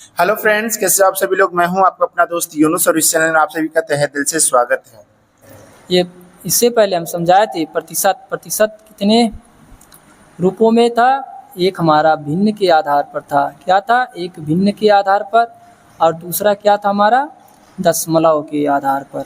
Hello friends, कैसे हो आप सभी लोग। मैं हूं आपका अपना दोस्त यूनुस और इस चैनल में आप सभी का तहे दिल से स्वागत है। ये इससे पहले हम समझाए थे प्रतिशत प्रतिशत कितने रूपों में था। एक हमारा भिन्न के आधार पर था। क्या था? एक भिन्न के आधार पर, और दूसरा क्या था हमारा? दशमलव के आधार पर।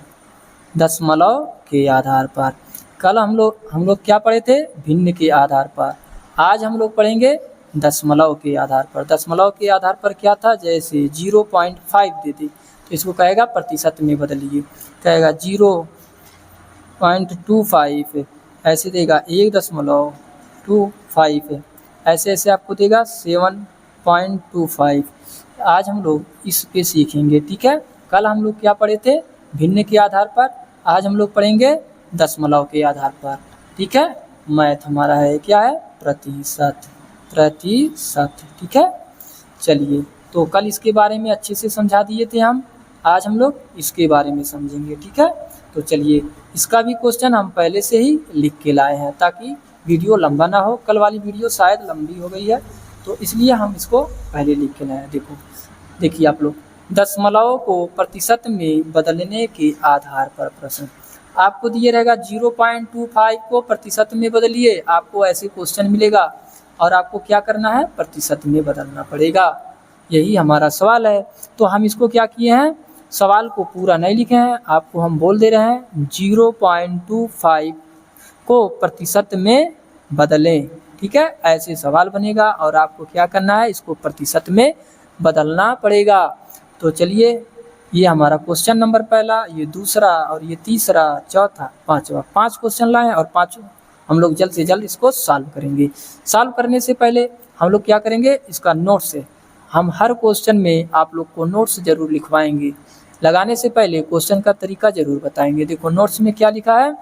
दशमलव के आधार पर कल हम लोग क्या पढ़े थे? भिन्न के आधार पर। आज हम लोग पढ़ेंगे दशमलव के आधार पर। दशमलव के आधार पर क्या था? जैसे 0.5 दे दी तो इसको कहेगा प्रतिशत में बदलिए, कहेगा 0.25, ऐसे देगा 1.25, ऐसे ऐसे आपको देगा 7.25। आज हम लोग इस पे सीखेंगे, ठीक है। कल हम लोग क्या पढ़े थे? भिन्न के आधार पर। आज हम लोग पढ़ेंगे दशमलव के आधार पर, ठीक है। मैथ हमारा है क्या है? प्रतिशत। प्रतिशत, ठीक है। चलिए, तो कल इसके बारे में अच्छे से समझा दिए थे हम। आज हम लोग इसके बारे में समझेंगे, ठीक है। तो चलिए, इसका भी क्वेश्चन हम पहले से ही लिख के लाए हैं ताकि वीडियो लंबा ना हो। कल वाली वीडियो शायद लंबी हो गई है, तो इसलिए हम इसको पहले लिख के लाए हैं। देखिए आप लोग, दशमलव को प्रतिशत में बदलने के आधार पर प्रश्न आपको दिए रहेगा। 0.25 को प्रतिशत में बदलिए, आपको ऐसे क्वेश्चन मिलेगा और आपको क्या करना है? प्रतिशत में बदलना पड़ेगा। यही हमारा सवाल है। तो हम इसको क्या किए हैं? सवाल को पूरा नहीं लिखे हैं, आपको हम बोल दे रहे हैं 0.25 को प्रतिशत में बदलें, ठीक है। ऐसे सवाल बनेगा और आपको क्या करना है? इसको प्रतिशत में बदलना पड़ेगा। तो चलिए, ये हमारा क्वेश्चन नंबर पहला, ये दूसरा और ये तीसरा, चौथा, पांचवा। 5 क्वेश्चन लाए और पांचों हम लोग जल्द से जल्द इसको सॉल्व करेंगे। सॉल्व करने से पहले हम लोग क्या करेंगे? इसका नोट्स है। हम हर क्वेश्चन में आप लोग को नोट्स जरूर लिखवाएंगे। लगाने से पहले क्वेश्चन का तरीका जरूर बताएंगे। देखो नोट्स में क्या लिखा है?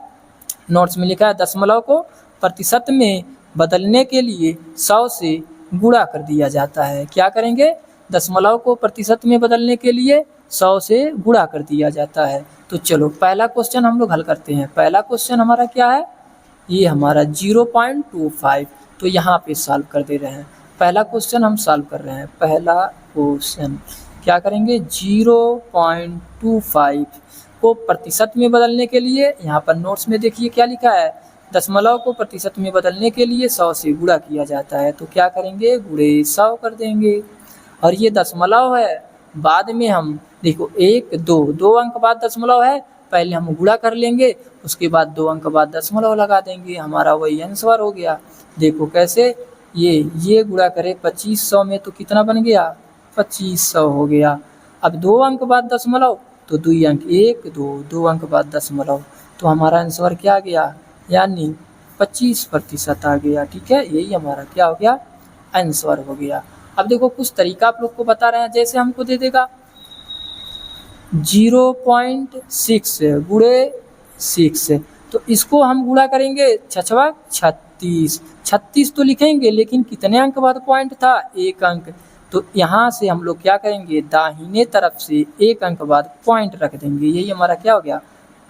नोट्स में लिखा है दशमलव को प्रतिशत में बदलने के लिए 100 से गुणा कर दिया जाता है। क्या करेंगे? दशमलव को प्रतिशत में बदलने के लिए 100 से गुणा कर दिया जाता है। तो चलो पहला क्वेश्चन हम लोग हल करते हैं। पहला क्वेश्चन हमारा क्या है? ये हमारा 0.25। तो यहाँ पे सॉल्व कर दे रहे हैं। पहला क्वेश्चन हम सॉल्व कर रहे हैं। पहला क्वेश्चन क्या करेंगे? 0.25 को प्रतिशत में बदलने के लिए, यहाँ पर नोट्स में देखिए क्या लिखा है? दशमलव को प्रतिशत में बदलने के लिए 100 से गुणा किया जाता है। तो क्या करेंगे? गुणे 100 कर देंगे। और ये दशमलव है, बाद में हम देखो 1 2 अंक बाद दशमलव है, पहले हम गुणा कर लेंगे, उसके बाद 2 अंक बाद दशमलव लगा देंगे, हमारा वही आंसर हो गया। देखो कैसे, ये गुणा करें 2500 में तो कितना बन गया? 2500 हो गया। अब 2 अंक बाद दशमलव तो 2 अंक 1 2 अंक बाद दशमलव, तो हमारा आंसर क्या आ गया? यानी 25% आ गया, ठीक है। यही हमारा क्या हो गया? आंसर हो गया। अब देखो कुछ तरीका आप लोग को बता रहे हैं। जैसे हमको दे देगा 0.6 गुणे 6, तो इसको हम गुणा करेंगे 36 36 तो लिखेंगे, लेकिन कितने अंक बाद पॉइंट था? 1 अंक। तो यहाँ से हम लोग क्या करेंगे? दाहिने तरफ से 1 अंक बाद पॉइंट रख देंगे। यही हमारा क्या हो गया?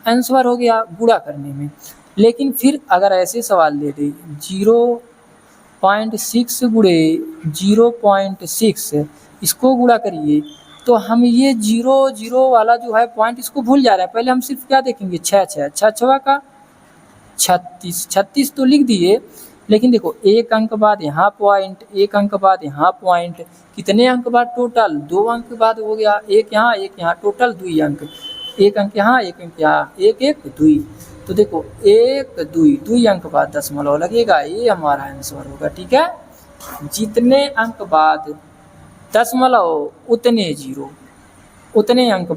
आंसर हो गया गुणा करने में। लेकिन फिर अगर ऐसे सवाल दे दे 0.6 गुणे 0.6, इसको गुणा करिए, तो हम ये 0 वाला जो है पॉइंट इसको भूल जा रहे हैं। पहले हम सिर्फ क्या देखेंगे? 6 का 36 तो लिख दिए, लेकिन देखो 1 अंक बाद यहाँ पॉइंट, 1 अंक बाद यहाँ पॉइंट, कितने अंक बाद टोटल? 2 अंक बाद हो गया। 1 यहाँ टोटल 2 अंक, 1 अंक यहाँ 1 अंक यहाँ, 1 1 2। तो देखो 1 2 अंक बाद दशमलव लगेगा, ये हमारा आंसर होगा, ठीक है। जितने अंक बाद दशमलव उतने जीरो, उतने अंक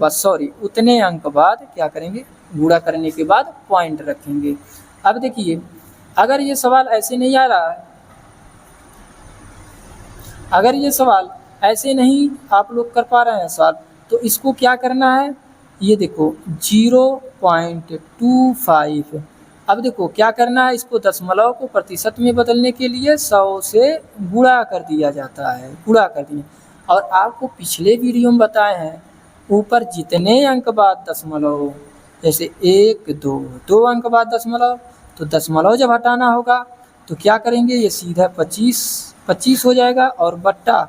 बाद क्या करेंगे? गुणा करने के बाद पॉइंट रखेंगे। अब देखिए, अगर ये सवाल ऐसे नहीं आ रहा है, अगर ये सवाल ऐसे नहीं आप लोग कर पा रहे हैं सवाल, तो इसको क्या करना है? ये देखो 0.25। अब देखो क्या करना है? इसको दशमलव को प्रतिशत में बदलने के लिए 100 से गुणा कर दिया जाता है, गुणा कर दिया। और आपको पिछले वीडियो में बताए हैं, ऊपर जितने अंक बाद दशमलव, जैसे 1 2 अंक बाद दशमलव, तो दशमलव जब हटाना होगा तो क्या करेंगे? ये सीधा 25 हो जाएगा और बट्टा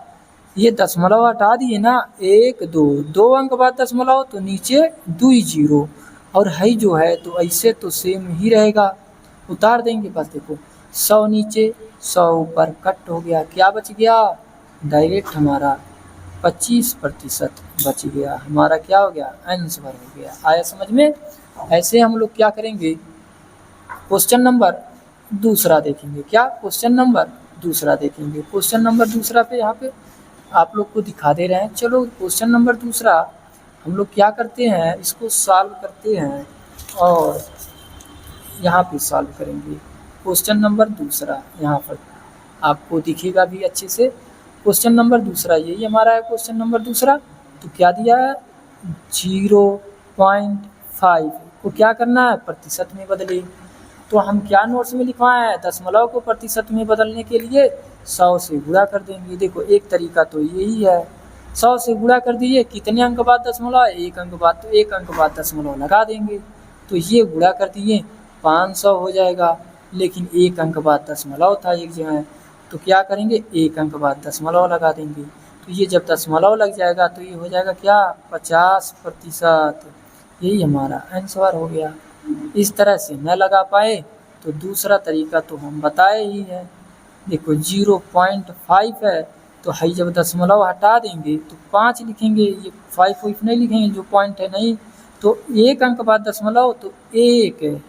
ये दशमलव हटा दिए ना, 1 2 2 अंक बाद दशमलव तो नीचे 2 जीरो, और है जो है तो ऐसे तो सेम ही रहेगा, उतार देंगे बस। देखो 100 नीचे 100 ऊपर कट हो गया, क्या बच गया, डायरेक्ट हमारा 25% बच गया, हमारा क्या हो गया, आंसर हो गया। आया समझ में। ऐसे हम लोग क्या करेंगे, क्वेश्चन नंबर दूसरा देखेंगे। क्या क्वेश्चन नंबर दूसरा देखेंगे। क्वेश्चन नंबर दूसरा पे यहाँ पे आप लोग को दिखा दे रहे हैं। चलो क्वेश्चन नंबर दूसरा हम लोग क्या करते हैं, इसको सॉल्व करते हैं और यहाँ पे सॉल्व करेंगे। क्वेश्चन नंबर दूसरा यहाँ पर आपको दिखेगा भी अच्छे से। क्वेश्चन नंबर दूसरा यही हमारा है। क्वेश्चन नंबर दूसरा तो क्या दिया है, 0.5 को क्या करना है, प्रतिशत में बदले। तो हम क्या नोट्स में लिखवाए हैं, दशमलव को प्रतिशत में बदलने के लिए 100 से गुणा कर देंगे। देखो एक तरीका तो यही है, 100 से गुणा कर दिए, कितने अंक बाद दशमलव, 1 अंक बाद, तो 1 अंक बाद दशमलव लगा देंगे। तो ये गुणा कर दिए 500 हो जाएगा, लेकिन 1 अंक बाद दशमलव था एक जगह, तो क्या करेंगे, 1 अंक बाद दशमलव लगा देंगे। तो ये जब दशमलव लग जाएगा तो ये हो जाएगा क्या, 50%। यही हमारा आंसर हो गया। इस तरह से न लगा पाए तो दूसरा तरीका तो हम बताए ही है। देखो 0.5 है, तो है जब दशमलव हटा देंगे तो 5 लिखेंगे, ये 5 नहीं लिखेंगे, जो पॉइंट है नहीं। तो 1 अंक बाद दशमलव तो 1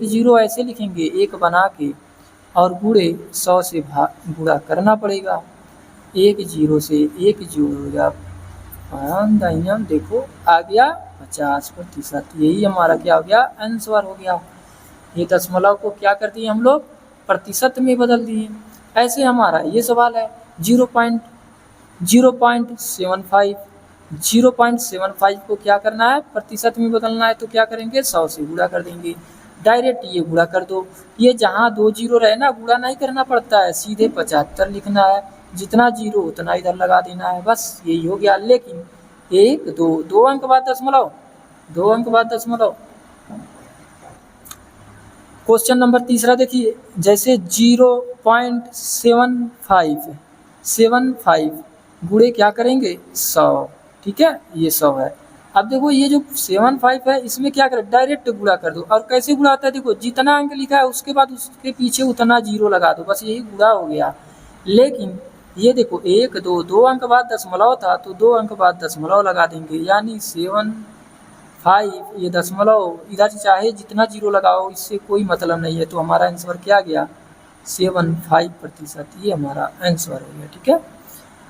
0 ऐसे लिखेंगे, 1 बना के, और गुणे 100 से गुणा करना पड़ेगा। 1 0 से 1 जोड़, देखो आ गया 50%। यही हमारा क्या हो गया, आंसर हो गया। ये दशमलव को क्या कर दिए हम लोग, प्रतिशत में बदल दिए। ऐसे हमारा ये सवाल है 0.75 को क्या करना है, प्रतिशत में बदलना है। तो क्या करेंगे, 100 से गुणा कर देंगे, डायरेक्ट ये गुणा कर दो। ये जहाँ 2 जीरो रहे ना, गुणा नहीं करना पड़ता है, सीधे 75 लिखना है, जितना जीरो उतना इधर लगा देना है, बस यही हो गया। लेकिन 1 2 अंक बाद दशमलव, 2 अंक बाद दशमलव। क्वेश्चन नंबर तीसरा देखिए, जैसे 0.75 गुणे क्या करेंगे, 100, ठीक है, ये 100 है। अब देखो ये जो 75 है, इसमें क्या करें, डायरेक्ट गुणा कर दो। और कैसे गुणा होता है, देखो जितना अंक लिखा है उसके बाद उसके पीछे उतना जीरो लगा दो, बस यही गुणा हो गया। लेकिन ये देखो 1 2 अंक बाद दशमलव था, तो 2 अंक बाद दशमलव लगा देंगे, यानी 75। ये दशमलव इधर चाहे जितना जीरो लगाओ, इससे कोई मतलब नहीं है। तो हमारा आंसर क्या गया, 75%। ये हमारा आंसर हो गया, ठीक है।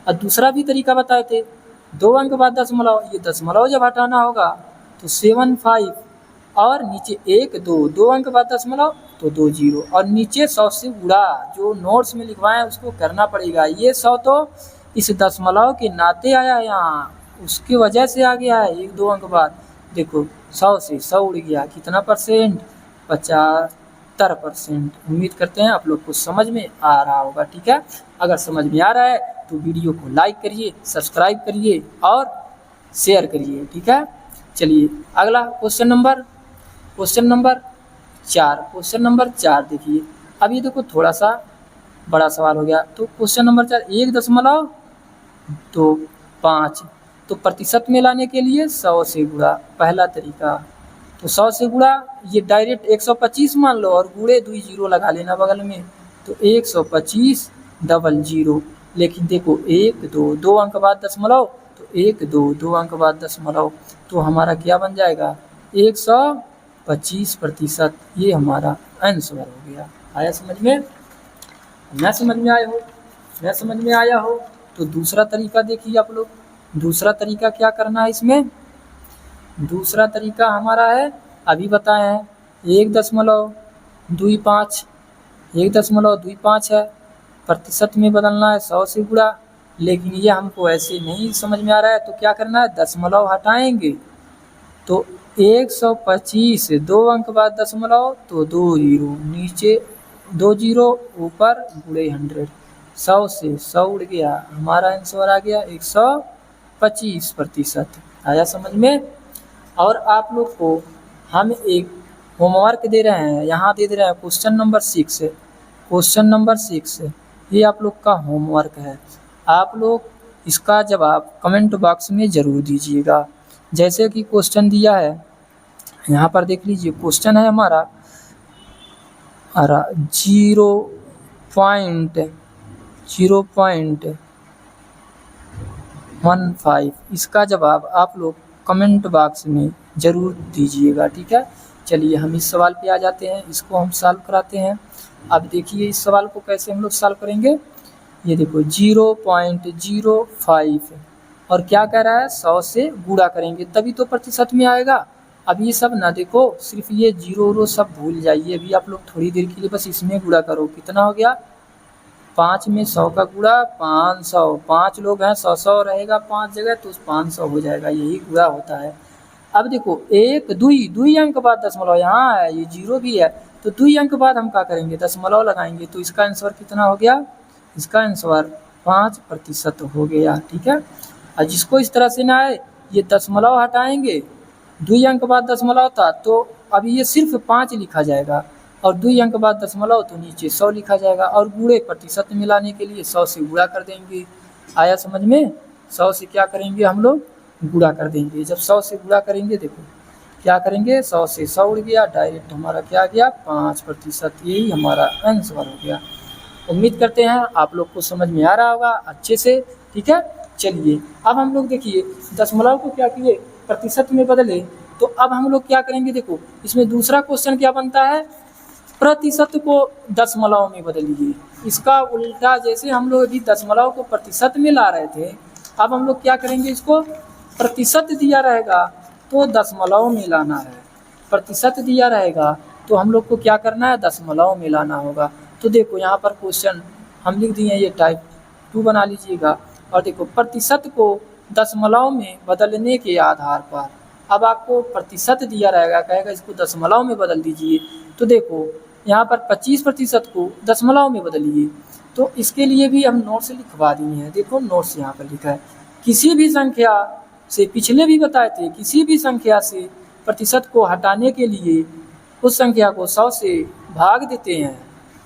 और दूसरा भी तरीका बताए थे, 2 अंक बाद दशमलव, ये दशमलव जब हटाना होगा तो 75, और नीचे 1 2 अंक बाद दशमलव तो 2 जीरो, और नीचे 100 से गुणा, जो नोट्स में लिखवाए हैं उसको करना पड़ेगा। ये 100 तो इस दशमलव के नाते आया है यहाँ, उसकी वजह से आ गया है 1 2 अंक बाद। देखो 100 से 100 उड़ गया, कितना परसेंट, 75%। उम्मीद करते हैं आप लोग को समझ में आ रहा होगा, ठीक है। अगर समझ में आ रहा है तो वीडियो को लाइक करिए, सब्सक्राइब करिए और शेयर करिए, ठीक है। चलिए अगला क्वेश्चन नंबर 4 देखिए। अब ये देखो थोड़ा सा बड़ा सवाल हो गया। तो क्वेश्चन नंबर 4, 1.25 तो प्रतिशत में लाने के लिए 100 से गुणा, पहला तरीका। तो 100 से गुणा, ये डायरेक्ट 125 मान लो और गुणे 2 जीरो लगा लेना बगल में, तो 125 डबल जीरो। लेकिन देखो 1 2 अंक बाद दशमलव, तो 1 2 अंक बाद दशमलव, तो हमारा क्या बन जाएगा, 125%। ये हमारा आंसर हो गया। आया समझ में, न समझ में आया हो तो दूसरा तरीका देखिए आप लोग। दूसरा तरीका क्या करना है इसमें, दूसरा तरीका हमारा है, अभी बताए हैं, 1.25 है, प्रतिशत में बदलना है 100 से गुणा। लेकिन ये हमको ऐसे नहीं समझ में आ रहा है, तो क्या करना है, दशमलव हटाएंगे। तो 125 2 अंक बाद दशमलव तो 2 जीरो, नीचे 2 जीरो, ऊपर गुणे 100, 100 से 100 उड़ गया, हमारा आंसर आ गया 125%। आया समझ में। और आप लोग को हम एक होमवर्क दे रहे हैं, यहाँ दे रहे हैं क्वेश्चन नंबर 6, ये आप लोग का होमवर्क है। आप लोग इसका जवाब कमेंट बॉक्स में ज़रूर दीजिएगा। जैसे कि क्वेश्चन दिया है, यहाँ पर देख लीजिए, क्वेश्चन है हमारा 0.15। इसका जवाब आप लोग कमेंट बॉक्स में ज़रूर दीजिएगा, ठीक है। चलिए हम इस सवाल पे आ जाते हैं, इसको हम सॉल्व कराते हैं। अब देखिए इस सवाल को कैसे हम लोग सॉल्व करेंगे। ये देखो 0.05 और क्या कह रहा है, 100 से गुणा करेंगे तभी तो प्रतिशत में आएगा। अब ये सब ना देखो, सिर्फ ये जीरो सब भूल जाइए। अभी आप लोग थोड़ी देर के लिए बस इसमें गुणा करो। कितना हो गया, 5 में 100 का गुणा 500। 5 लोग हैं, 100 रहेगा 5 जगह तो 500 हो जाएगा, यही गुणा होता है। अब देखो एक दुई अंक बाद दशमलव यहाँ है, ये जीरो भी है तो 2 अंक बाद हम क्या करेंगे, दशमलव लगाएंगे। तो इसका आंसर कितना हो गया, इसका आंसर 5% हो गया, ठीक है। और जिसको इस तरह से ना आए, ये दशमलव हटाएंगे, 2 अंक बाद दशमलव था तो अब ये सिर्फ 5 लिखा जाएगा और 2 अंक बाद दशमलव तो नीचे 100 लिखा जाएगा। और गुणे प्रतिशत मिलाने के लिए 100 से गुणा कर देंगे। आया समझ में, 100 से क्या करेंगे हम लोग, गुणा कर देंगे। जब 100 से गुणा करेंगे, देखो क्या करेंगे, 100 से 100 उड़ गया, डायरेक्ट हमारा क्या आ गया, 5%। यही हमारा आंसर हो गया। उम्मीद करते हैं आप लोग को समझ में आ रहा होगा अच्छे से, ठीक है। चलिए अब हम लोग देखिए दशमलव को क्या किए, प्रतिशत में बदले। तो अब हम लोग क्या करेंगे, देखो इसमें दूसरा क्वेश्चन क्या बनता है, प्रतिशत को दशमलव में बदलिए। इसका उल्टा, जैसे हम लोग अभी दशमलव को प्रतिशत में ला रहे थे, अब हम लोग क्या करेंगे, इसको प्रतिशत दिया रहेगा तो दशमलव में लाना है। प्रतिशत दिया रहेगा तो हम लोग को क्या करना है, दशमलव में लाना होगा। तो देखो यहाँ पर क्वेश्चन हम लिख दिए, ये टाइप 2 बना लीजिएगा। और देखो प्रतिशत को दशमलव में बदलने के आधार पर, अब आपको प्रतिशत दिया रहेगा, कहेगा इसको दशमलव में बदल दीजिए। तो देखो यहाँ पर 25% को दशमलव में बदलिए। तो इसके लिए भी हम नोट्स लिखवा दिए हैं। देखो नोट्स यहाँ पर लिखा है, किसी भी संख्या से, पिछले भी बताए थे, किसी भी संख्या से प्रतिशत को हटाने के लिए उस संख्या को 100 से भाग देते हैं।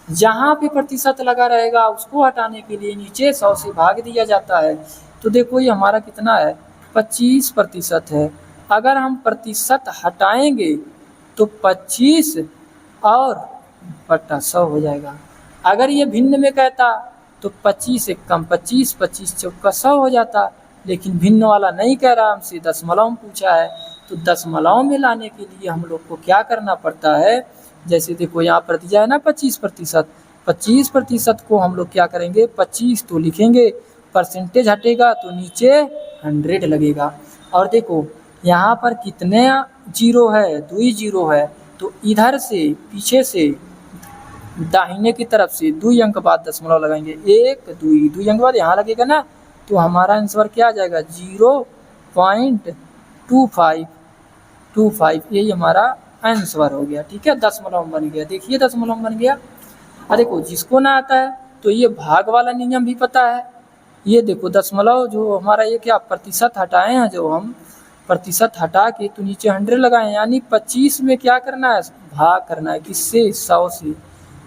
जहाँ पे प्रतिशत लगा रहेगा उसको हटाने के लिए नीचे 100 से भाग दिया जाता है। तो देखो ये हमारा कितना है, 25% है। अगर हम प्रतिशत हटाएंगे तो 25 और बटा 100 हो जाएगा। अगर ये भिन्न में कहता तो 25 से कम 25, 25 चौका 100 हो जाता। लेकिन भिन्न वाला नहीं कह रहा, हमसे दशमलव में पूछा है। तो दशमलव में लाने के लिए हम लोग को क्या करना पड़ता है, जैसे देखो यहाँ पर दिया है ना 25%। 25% को हम लोग क्या करेंगे, 25 तो लिखेंगे, परसेंटेज हटेगा तो नीचे 100 लगेगा। और देखो यहाँ पर कितने जीरो है, 2 जीरो है। तो इधर से पीछे से दाहिने की तरफ से 2 अंक बाद दशमलव लगाएंगे, 1 2 अंक बाद यहाँ लगेगा ना। तो हमारा आंसर क्या आ जाएगा, 0.25। यही हमारा आंसर हो गया, ठीक है। दशमलव बन गया, देखिए दशमलव बन गया। और देखो जिसको ना आता है तो ये भाग वाला नियम भी पता है। ये देखो दशमलव जो हमारा, ये क्या प्रतिशत हटाए हैं, जो हम प्रतिशत हटा के तो नीचे 100 लगाए, यानी 25 में क्या करना है, भाग करना है। किससे, 100 से।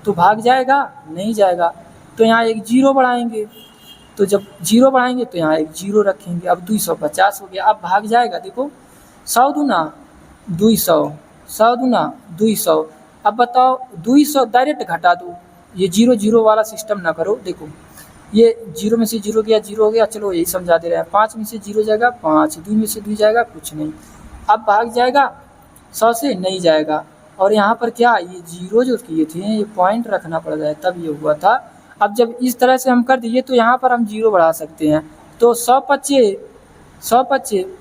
तो भाग जाएगा, नहीं जाएगा। तो यहाँ एक जीरो बढ़ाएंगे, तो जब जीरो बढ़ाएंगे तो यहाँ एक जीरो रखेंगे। अब 250 हो गया। अब भाग जाएगा, देखो 100 दूना 200, 100 दूना 200। अब बताओ 200 डायरेक्ट घटा दो, ये जीरो जीरो वाला सिस्टम ना करो। देखो ये जीरो में से जीरो गया, जीरो हो गया, चलो यही समझा दे रहे हैं। 5 में से जीरो जाएगा 5, 2 में से 2 जाएगा कुछ नहीं। अब भाग जाएगा 100 से, नहीं जाएगा। और यहाँ पर क्या, ये जीरो जो किए थे ये पॉइंट रखना पड़ रहा है, तब ये हुआ था। अब जब इस तरह से हम कर दिए तो यहाँ पर हम जीरो बढ़ा सकते हैं। तो 100 पच्चे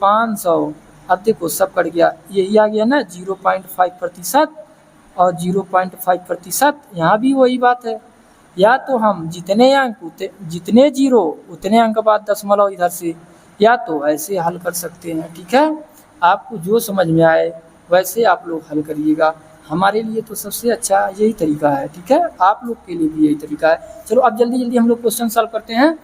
500। अब देखो सब कट गया, यही आ गया ना 0.5% और 0.5%। यहाँ भी वही बात है, या तो हम जितने अंक जितने जीरो उतने अंक बाद दशमलव इधर से, या तो ऐसे हल कर सकते हैं, ठीक है। आपको जो समझ में आए वैसे आप लोग हल करिएगा। हमारे लिए तो सबसे अच्छा यही तरीका है, ठीक है। आप लोग के लिए भी यही तरीका है। चलो अब जल्दी जल्दी हम लोग क्वेश्चन सॉल्व करते हैं।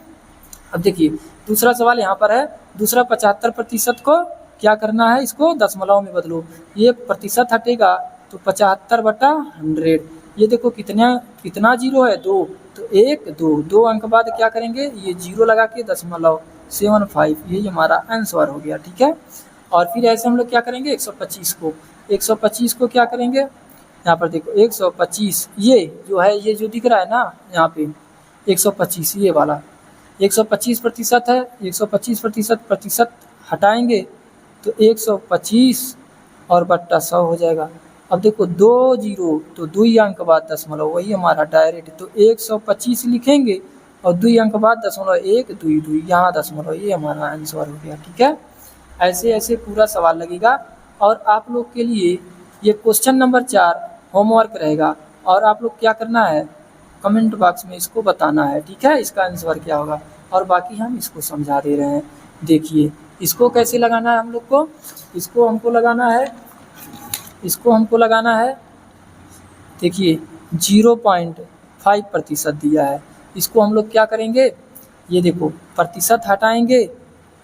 अब देखिए दूसरा सवाल यहाँ पर है, दूसरा 75% को क्या करना है, इसको दशमलव में बदलो। ये प्रतिशत हटेगा तो 75/100, ये देखो कितना जीरो है, 2, तो 1 2 2 अंक बाद क्या करेंगे, ये जीरो लगा के 0.75, ये हमारा आंसर हो गया। ठीक है, और फिर ऐसे हम लोग क्या करेंगे, 125 को क्या करेंगे, यहाँ पर देखो 125, ये जो है, ये जो दिख रहा है ना यहाँ पे 125, ये वाला 125% है, 125% हटाएंगे तो 125 और बट्टा 100 हो जाएगा। अब देखो 2 जीरो तो 2 अंक बाद दशमलव, वही हमारा डायरेक्ट, तो 125 लिखेंगे और 2 अंक बाद दशमलव, 1 2 2 यहाँ दशमलव, ये हमारा आंसर हो गया। ठीक है, ऐसे ऐसे पूरा सवाल लगेगा। और आप लोग के लिए ये क्वेश्चन नंबर 4 होमवर्क रहेगा, और आप लोग क्या करना है, कमेंट बॉक्स में इसको बताना है। ठीक है, इसका आंसर क्या होगा, और बाकी हम इसको समझा दे रहे हैं। देखिए इसको कैसे लगाना है हम लोग को, इसको हमको लगाना है, देखिए 0.5% दिया है। इसको हम लोग क्या करेंगे, ये देखो प्रतिशत हटाएंगे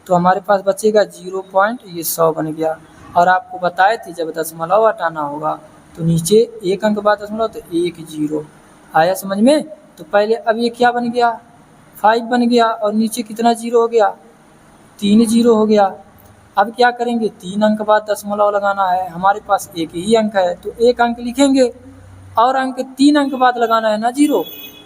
तो हमारे पास बचेगा 100 बन गया। और आपको बताए थे जब दशमलव हटाना होगा तो नीचे 1 अंक बाद दशमलव, तो 1 0 आया समझ में। तो पहले अब ये क्या बन गया, 5 बन गया, और नीचे कितना जीरो हो गया, 3 जीरो हो गया। अब क्या करेंगे, 3 अंक बाद दशमलव लगाना है, हमारे पास 1 ही अंक है तो 1 अंक लिखेंगे, और अंक 3 अंक बाद लगाना है ना जीरो,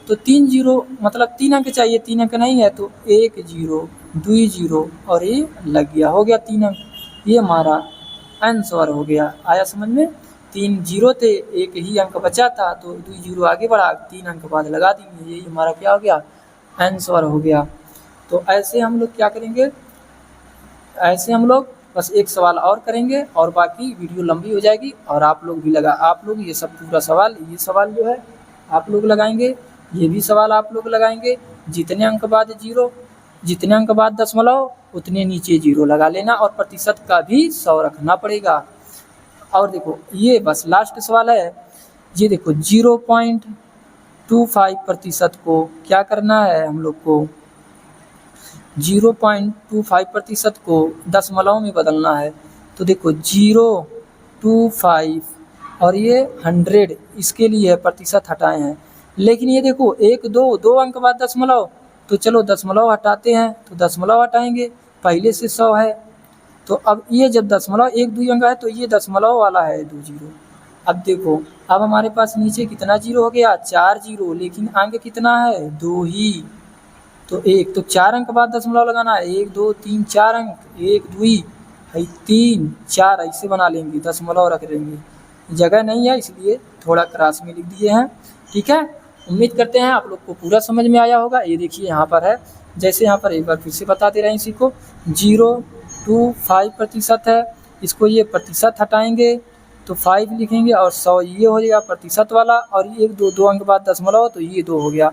तो 3 जीरो मतलब 3 अंक चाहिए, 3 अंक नहीं है तो 1 0 2 0, और ये लग गया, हो गया 3 अंक, ये हमारा आंसर हो गया। आया समझ में, 3 जीरो थे, 1 ही अंक बचा था तो 2 जीरो आगे बढ़ा, 3 अंक बाद लगा देंगे, ये हमारा क्या हो गया, आंसर हो गया। तो ऐसे हम लोग क्या करेंगे, ऐसे हम लोग बस एक सवाल और करेंगे और बाकी वीडियो लंबी हो जाएगी। और आप लोग ये सब पूरा सवाल, ये सवाल जो है आप लोग लगाएंगे, ये भी सवाल आप लोग लगाएंगे। जितने अंक बाद जीरो, जितने अंक बाद दशमलव, उतने नीचे जीरो लगा लेना, और प्रतिशत का भी 100 रखना पड़ेगा। और देखो ये बस लास्ट सवाल है, ये देखो 0.25% को क्या करना है हम लोग को, 0.25% को दशमलव में बदलना है। तो देखो 0.25 और ये 100, इसके लिए प्रतिशत हटाए हैं। लेकिन ये देखो 1 2 अंक बाद दशमलव, तो चलो दशमलव हटाते हैं, तो दशमलव हटाएंगे, पहले से 100 है, तो अब ये जब दशमलव 1 2 अंक है तो ये दशमलव वाला है 2 जीरो। अब देखो अब हमारे पास नीचे कितना जीरो हो गया, 4 जीरो, लेकिन अंक कितना है, 2 ही, तो 1, तो 4 अंक बाद दशमलव लगाना है, 1 2 3 4 अंक, 1 2 3 4 ऐसे बना लेंगे, दशमलव रख लेंगे, जगह नहीं है इसलिए थोड़ा क्रॉस में लिख दिए हैं। ठीक है, उम्मीद करते हैं आप लोग को पूरा समझ में आया होगा। ये देखिए यहाँ पर है, जैसे यहाँ पर एक बार फिर से बता दे रहे हैं, इसी को 0.25% है, इसको ये प्रतिशत हटाएंगे तो 5 लिखेंगे, और 100 ये हो जाएगा प्रतिशत वाला, और 1 2 अंक बाद दशमलव, तो ये 2 हो गया।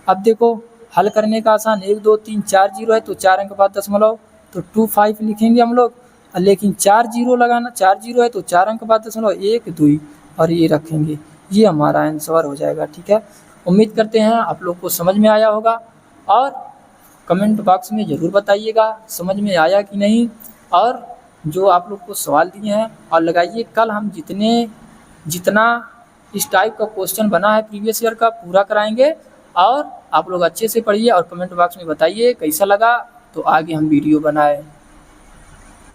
अब देखो हल करने का आसान, 1 2 3 4 जीरो है तो 4 अंक बाद दशमलव, तो 25 लिखेंगे हम लोग, लेकिन 4 जीरो लगाना, 4 जीरो है तो 4 अंक बाद दशमलव, 1 2 और ये रखेंगे, ये हमारा आंसर हो जाएगा। ठीक है, उम्मीद करते हैं आप लोग को समझ में आया होगा, और कमेंट बॉक्स में ज़रूर बताइएगा समझ में आया कि नहीं, और जो आप लोग को सवाल दिए हैं और लगाइए। कल हम जितना इस टाइप का क्वेश्चन बना है प्रीवियस ईयर का पूरा कराएंगे, और आप लोग अच्छे से पढ़िए और कमेंट बॉक्स में बताइए कैसा लगा, तो आगे हम वीडियो बनाएं।